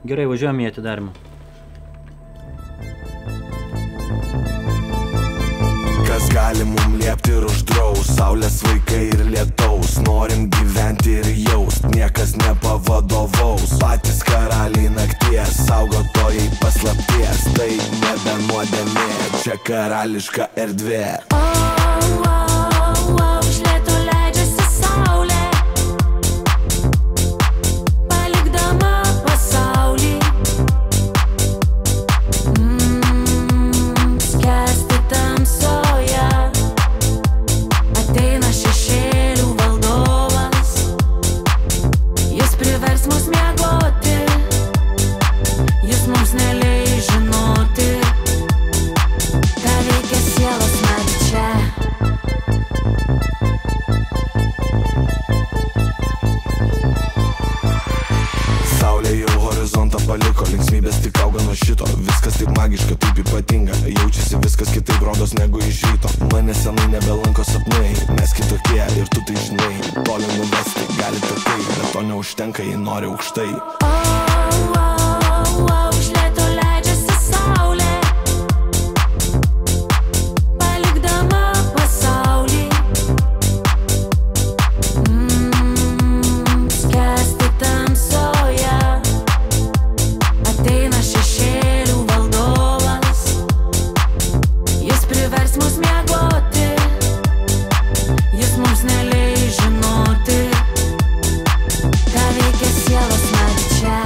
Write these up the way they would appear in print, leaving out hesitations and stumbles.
Gerai, važiuojame į atidarimą. Kas gali mum liepti ir uždraus? Saulės vaikai ir lietaus, norim gyventi ir jaust, niekas nepavadovaus. Patys karaliai nakties, saugotojai paslapties, tai nebe nuodėmė, čia karališka erdvė. Iš lėto leidžiasi saulė, palikdama pasaulį. Skęsti tamsoje, ateina šešėlių valdovas. Jis privers mus miegoti, jis mums neleis žinoti, ką veikia sielos nakčia. Saulė jau horizontą paliko, linksmybės tik auga nuo šito. Viskas taip magiška, taip ypatinga, jaučiasi viskas kitaip rodos negu iš ryto. Mane senai nebelanko sapnai, mes kitokie ir tu tai žinai. Toli nuvesti gali takai, bet to neužtenka, jei nori aukštai. Iš lėto leidžiasi saulė, palikdama pasaulį. Skęsti tamsoje, ateina šešėlių valdovas. Jis privers mus miegoti, jis mums neleis žinoti, ką veikia sielos nakčia.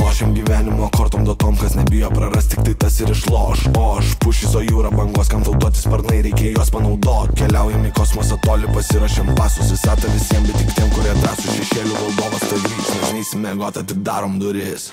Lošiam gyvenimo kortom datom, kas nebijo prarast, tik tai tas ir išloš. O aš pušiso jūra bangos, kam tau duoti sparnai, reikia juos panaudot. Keliaujam į kosmosą toli, pasirašėm pasus, visata visiems, bet tik tiem, kurie drąsų. Šešėlių valdovas tai grįž, mes neįsim miegot, atidarom duris.